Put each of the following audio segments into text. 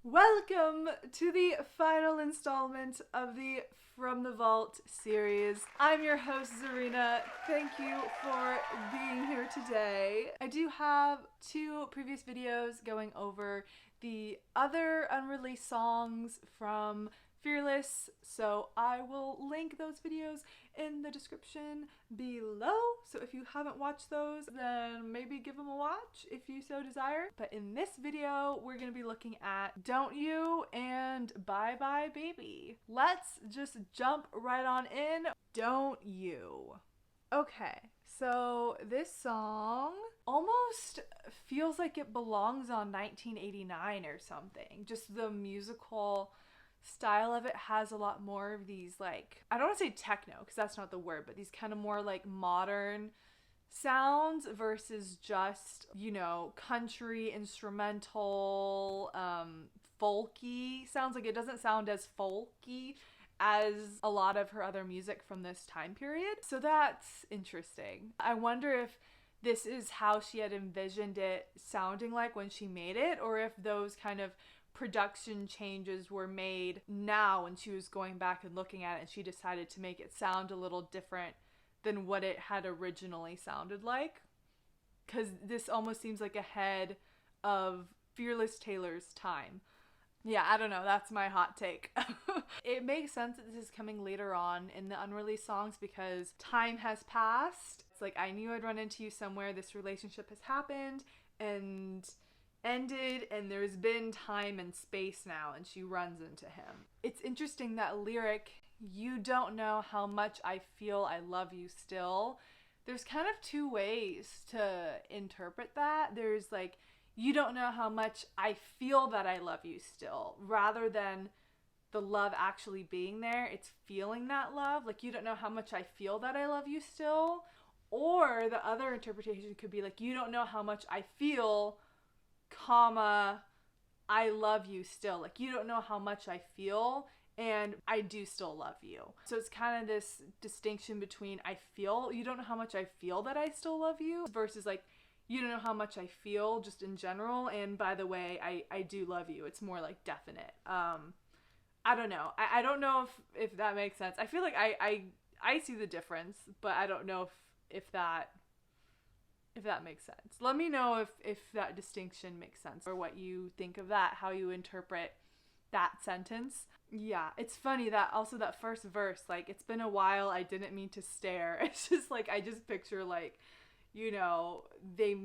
Welcome to the final installment of the From the Vault series. I'm your host, Zarina. Thank you for being here today. I do have 2 previous videos going over the other unreleased songs from Fearless, so I will link those videos in the description below. So if you haven't watched those, then maybe give them a watch if you so desire. But in this video, we're going to be looking at Don't You and Bye Bye Baby. Let's just jump right on in. Don't You. Okay, so this song almost feels like it belongs on 1989 or something. Just the musical style of it has a lot more of these, like, I don't want to say techno because that's not the word, but these kind of more like modern sounds versus just, you know, country instrumental folky sounds. Like, it doesn't sound as folky as a lot of her other music from this time period, so that's interesting. I wonder if this is how she had envisioned it sounding like when she made it, or if those kind of production changes were made now when she was going back and looking at it and she decided to make it sound a little different than what it had originally sounded like. Because this almost seems like ahead of Fearless Taylor's time. Yeah, I don't know, that's my hot take. It makes sense that this is coming later on in the unreleased songs because time has passed. It's like, I knew I'd run into you somewhere, this relationship has happened and ended, and there's been time and space now, and she runs into him. It's interesting, that lyric, you don't know how much I feel I love you still. There's kind of 2 ways to interpret that. There's like, you don't know how much I feel that I love you still, rather than the love actually being there. It's feeling that love. Like, you don't know how much I feel that I love you still. Or the other interpretation could be like, you don't know how much I feel, comma, I love you still. Like, you don't know how much I feel, and I do still love you. So it's kind of this distinction between you don't know how much I feel that I still love you, versus like, you don't know how much I feel just in general, and by the way, I do love you. It's more like definite. I don't know. I don't know if that makes sense. I feel like I see the difference, but I don't know if that makes sense. Let me know if that distinction makes sense, or what you think of that, how you interpret that sentence. Yeah, it's funny that also that first verse, like, it's been a while, I didn't mean to stare. It's just like, I just picture, like, you know, they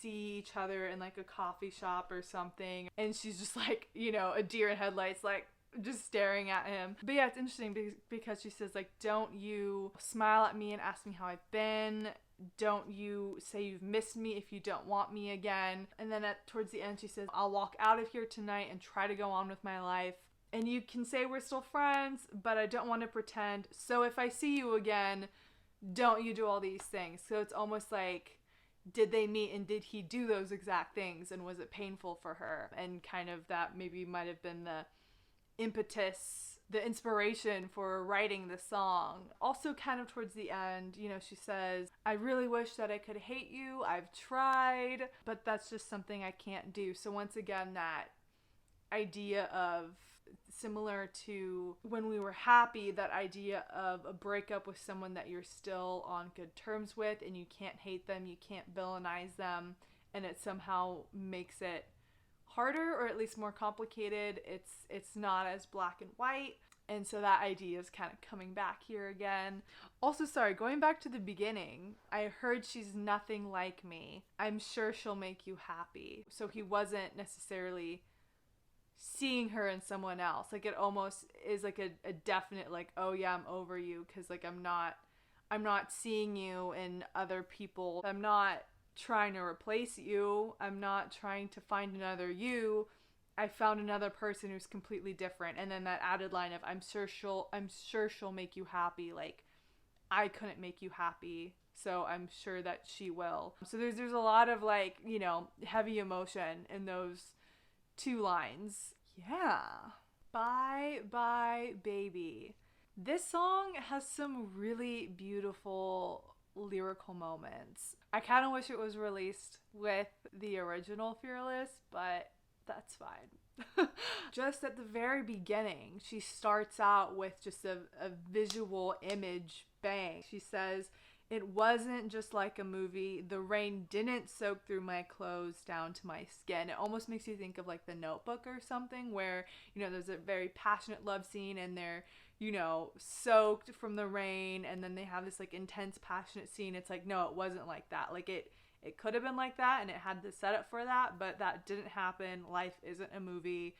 see each other in like a coffee shop or something, and she's just like, you know, a deer in headlights, like, just staring at him. But yeah, it's interesting because she says, like, don't you smile at me and ask me how I've been. Don't you say you've missed me if you don't want me again. And then towards the end she says, I'll walk out of here tonight and try to go on with my life. And you can say we're still friends, but I don't want to pretend. So if I see you again, don't you do all these things. So it's almost like, did they meet and did he do those exact things, and was it painful for her? And kind of that maybe might have been the impetus, the inspiration for writing the song. Also kind of towards the end, you know, she says, I really wish that I could hate you. I've tried, but that's just something I can't do. So once again, that idea of, similar to when we were happy, that idea of a breakup with someone that you're still on good terms with, and you can't hate them, you can't villainize them, and it somehow makes it harder, or at least more complicated. It's not as black and white, and so that idea is kind of coming back here again. Also, sorry, going back to the beginning, I heard she's nothing like me. I'm sure she'll make you happy. So he wasn't necessarily seeing her in someone else. Like, it almost is like a definite, like, oh yeah, I'm over you, because like I'm not seeing you in other people. I'm not trying to replace you. I'm not trying to find another you. I found another person who's completely different. And then that added line of, I'm sure she'll make you happy. Like, I couldn't make you happy, so I'm sure that she will. So there's a lot of, like, you know, heavy emotion in those 2 lines. Yeah. Bye Bye Baby. This song has some really beautiful lyrical moments. I kind of wish it was released with the original Fearless, but that's fine. Just at the very beginning, she starts out with just a visual image bang. She says, "It wasn't just like a movie. The rain didn't soak through my clothes down to my skin." It almost makes you think of like The Notebook or something where, there's a very passionate love scene and they're, soaked from the rain, and then they have this like intense passionate scene. It's like, no, it wasn't like that. Like it could have been like that and it had the setup for that, but that didn't happen. Life isn't a movie.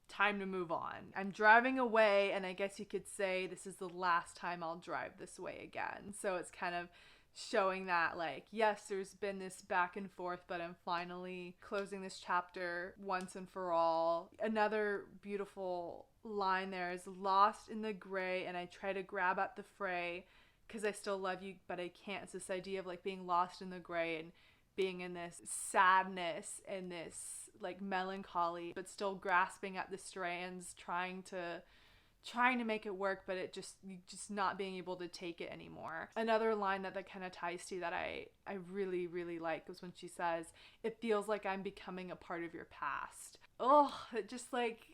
Time to move on. I'm driving away, and I guess you could say this is the last time I'll drive this way again. So it's kind of showing that, like, yes, there's been this back and forth, but I'm finally closing this chapter once and for all. Another beautiful line there is, "Lost in the gray, and I try to grab at the fray because I still love you, but I can't." It's this idea of like being lost in the gray and being in this sadness and this like melancholy, but still grasping at the strands, trying to make it work, but you just not being able to take it anymore. Another line that kind of ties to that I really, really like was when she says, "It feels like I'm becoming a part of your past." Oh, it just like,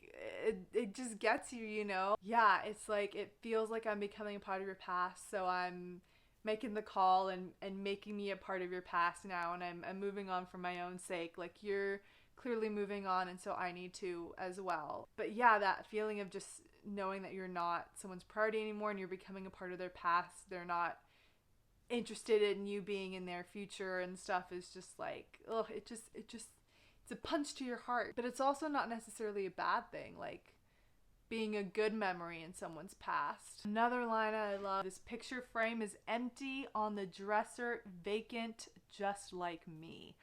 it just gets you, Yeah, it's like, it feels like I'm becoming a part of your past, so I'm making the call and making me a part of your past now, and I'm moving on for my own sake. Like, you're clearly moving on, and so I need to as well. But yeah, that feeling of just knowing that you're not someone's priority anymore and you're becoming a part of their past, they're not interested in you being in their future and stuff, is just like, oh, it's a punch to your heart. But it's also not necessarily a bad thing, like being a good memory in someone's past. Another line I love, "This picture frame is empty on the dresser, vacant, just like me."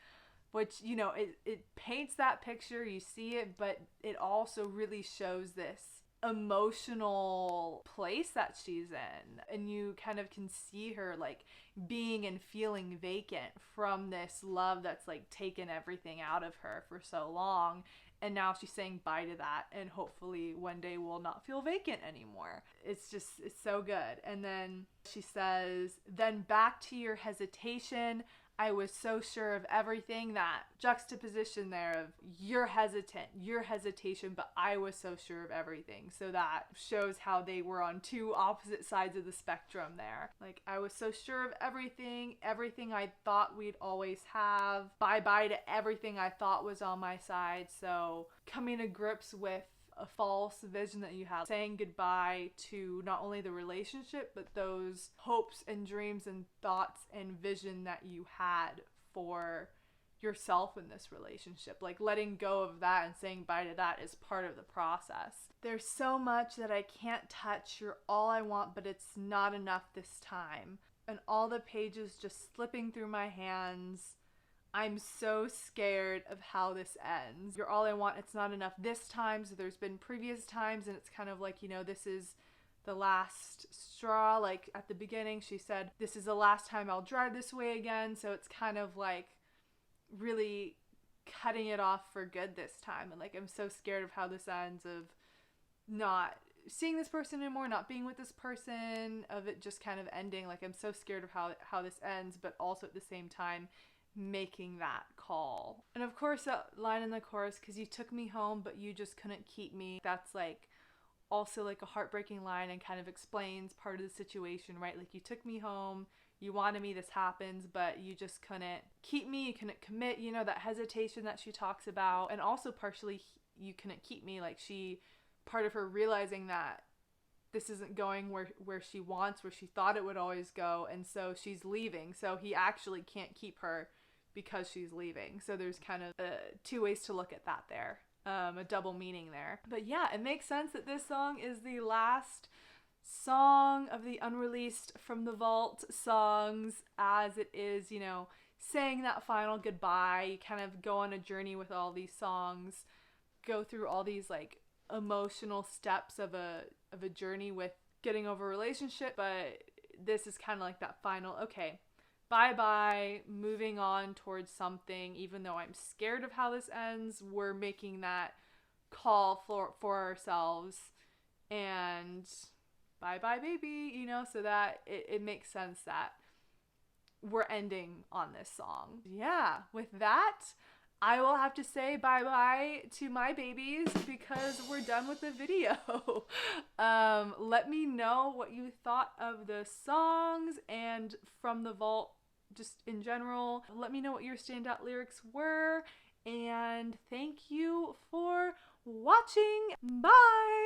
Which, it paints that picture, you see it, but it also really shows this emotional place that she's in. And you kind of can see her like being and feeling vacant from this love that's like taken everything out of her for so long. And now she's saying bye to that, and hopefully one day will not feel vacant anymore. It's so good. And then she says, "Then back to your hesitation. I was so sure of everything." That juxtaposition there of you're hesitant, your hesitation, but I was so sure of everything. So that shows how they were on two opposite sides of the spectrum there. Like, I was so sure of everything I thought we'd always have. Bye-bye to everything I thought was on my side. So coming to grips with a false vision that you have, saying goodbye to not only the relationship, but those hopes and dreams and thoughts and vision that you had for yourself in this relationship. Like, letting go of that and saying bye to that is part of the process. "There's so much that I can't touch. You're all I want, but it's not enough this time. And all the pages just slipping through my hands. I'm so scared of how this ends. You're all I want. It's not enough this time." So there's been previous times, and it's kind of like, this is the last straw. Like, at the beginning, she said, "This is the last time I'll drive this way again." So it's kind of like really cutting it off for good this time. And like, I'm so scared of how this ends, of not seeing this person anymore, not being with this person, of it just kind of ending. Like, I'm so scared of how this ends, but also at the same time making that call. And of course, that line in the chorus, "Because you took me home, but you just couldn't keep me." That's like also like a heartbreaking line, and kind of explains part of the situation, right? Like, you took me home, you wanted me, this happens, but you just couldn't keep me, you couldn't commit, that hesitation that she talks about. And also partially, you couldn't keep me, like, part of her realizing that this isn't going where she wants, where she thought it would always go, and so she's leaving. So he actually can't keep her because she's leaving. So there's kind of two ways to look at that there, a double meaning there. But yeah, it makes sense that this song is the last song of the unreleased From the Vault songs, as it is, saying that final goodbye. You kind of go on a journey with all these songs, go through all these like emotional steps of a journey with getting over a relationship, but this is kind of like that final, okay, bye-bye, moving on towards something. Even though I'm scared of how this ends, we're making that call for ourselves, and bye-bye, baby, so that it makes sense that we're ending on this song. Yeah, with that, I will have to say bye-bye to my babies because we're done with the video. Let me know what you thought of the songs and From the Vault just in general. Let me know what your standout lyrics were, and thank you for watching. Bye!